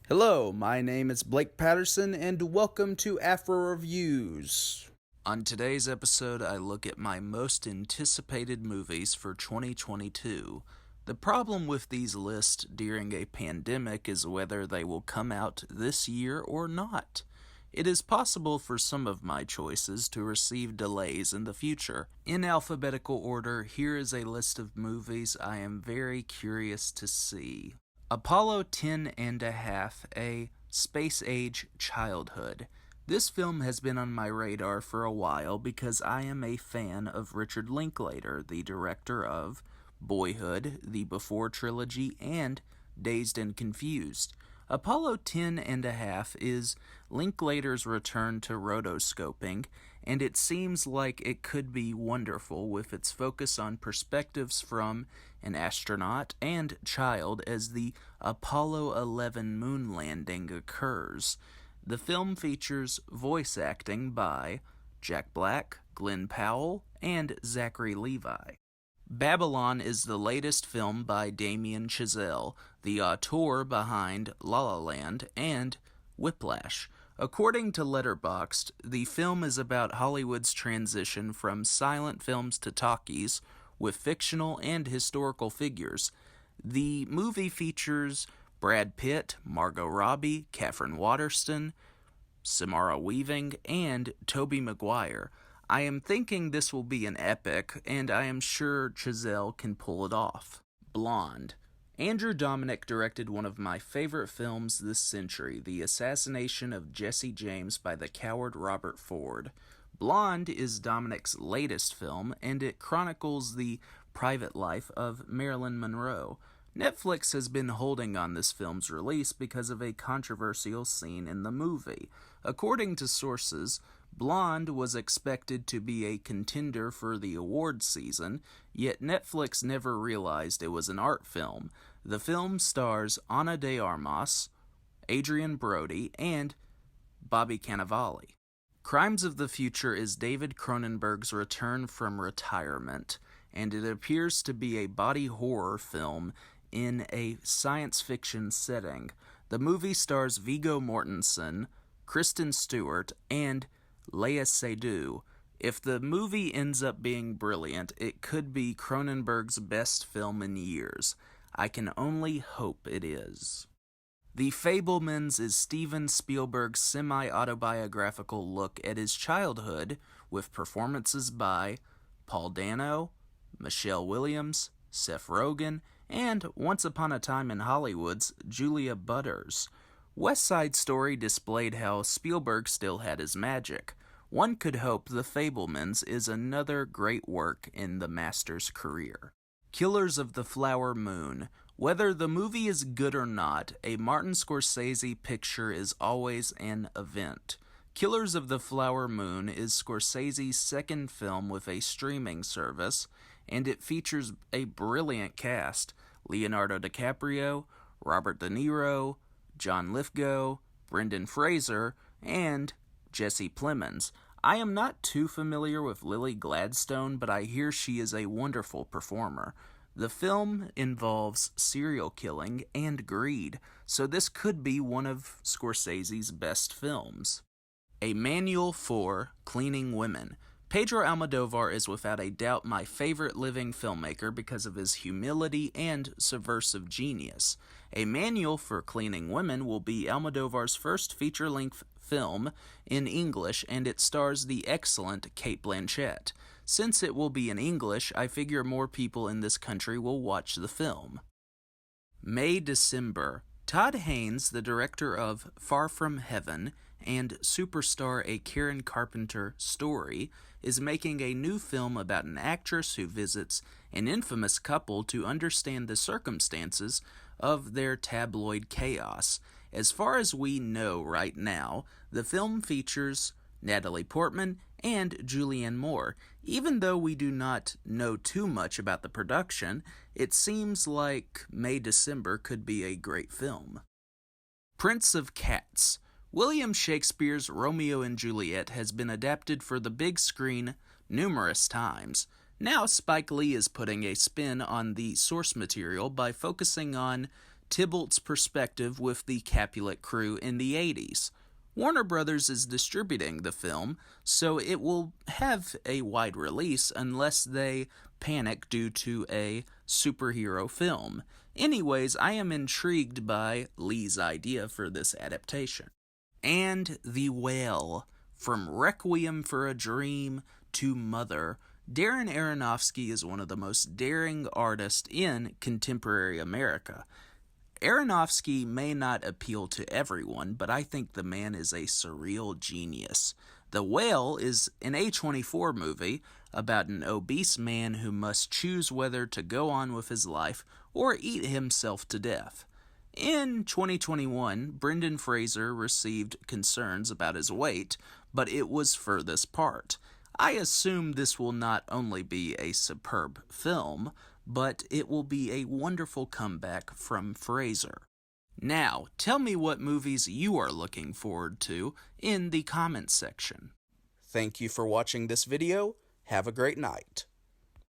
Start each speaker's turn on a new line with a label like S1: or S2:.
S1: Hello, my name is Blake Patterson, and welcome to Afro Reviews. On today's episode, I look at my most anticipated movies for 2022. The problem with these lists during a pandemic is whether they will come out this year or not. It is possible for some of my choices to receive delays in the future. In alphabetical order, here is a list of movies I am very curious to see. Apollo 10 and a Half, A Space Age Childhood. This film has been on my radar for a while because I am a fan of Richard Linklater, the director of Boyhood, the Before trilogy, and Dazed and Confused. Apollo 10 and a Half is Linklater's return to rotoscoping, and it seems like it could be wonderful with its focus on perspectives from an astronaut and child as the Apollo 11 moon landing occurs. The film features voice acting by Jack Black, Glenn Powell, and Zachary Levi. Babylon is the latest film by Damien Chazelle, the auteur behind La La Land and Whiplash. According to Letterboxd, the film is about Hollywood's transition from silent films to talkies with fictional and historical figures. The movie features Brad Pitt, Margot Robbie, Katherine Waterston, Samara Weaving, and Tobey Maguire. I am thinking this will be an epic, and I am sure Chazelle can pull it off. Blonde. Andrew Dominik directed one of my favorite films this century, The Assassination of Jesse James by the coward Robert Ford. Blonde is Dominik's latest film, and it chronicles the private life of Marilyn Monroe. Netflix has been holding on this film's release because of a controversial scene in the movie. According to sources, Blonde was expected to be a contender for the awards season, yet Netflix never realized it was an art film. The film stars Ana de Armas, Adrian Brody, and Bobby Cannavale. Crimes of the Future is David Cronenberg's return from retirement, and it appears to be a body horror film in a science fiction setting. The movie stars Viggo Mortensen, Kristen Stewart, and Léa Seydoux. If the movie ends up being brilliant, it could be Cronenberg's best film in years. I can only hope it is. The Fabelmans is Steven Spielberg's semi-autobiographical look at his childhood with performances by Paul Dano, Michelle Williams, Seth Rogen, and Once Upon a Time in Hollywood's Julia Butters. West Side Story displayed how Spielberg still had his magic. One could hope The Fabelmans is another great work in the master's career. Killers of the Flower Moon. Whether the movie is good or not, a Martin Scorsese picture is always an event. Killers of the Flower Moon is Scorsese's second film with a streaming service, and it features a brilliant cast: Leonardo DiCaprio, Robert De Niro, John Lithgow, Brendan Fraser, and Jesse Plemons. I am not too familiar with Lily Gladstone, but I hear she is a wonderful performer. The film involves serial killing and greed, so this could be one of Scorsese's best films. A Manual for Cleaning Women. Pedro Almodovar is without a doubt my favorite living filmmaker because of his humility and subversive genius. A Manual for Cleaning Women will be Almodovar's first feature-length film in English, and it stars the excellent Cate Blanchett. Since it will be in English, I figure more people in this country will watch the film. May December. Todd Haynes, the director of Far From Heaven and Superstar: A Karen Carpenter Story, is making a new film about an actress who visits an infamous couple to understand the circumstances of their tabloid chaos. As far as we know right now, the film features Natalie Portman and Julianne Moore. Even though we do not know too much about the production, it seems like May December could be a great film. Prince of Cats. William Shakespeare's Romeo and Juliet has been adapted for the big screen numerous times. Now Spike Lee is putting a spin on the source material by focusing on Tybalt's perspective with the Capulet crew in the 80s. Warner Brothers is distributing the film, so it will have a wide release unless they panic due to a superhero film. Anyways, I am intrigued by Lee's idea for this adaptation. And The Whale. From Requiem for a Dream to Mother, Darren Aronofsky is one of the most daring artists in contemporary America. Aronofsky may not appeal to everyone, but I think the man is a surreal genius. The Whale is an A24 movie about an obese man who must choose whether to go on with his life or eat himself to death. In 2021, Brendan Fraser received concerns about his weight, but it was for this part. I assume this will not only be a superb film, but it will be a wonderful comeback from Fraser. Now, tell me what movies you are looking forward to in the comments section. Thank you for watching this video. Have a great night.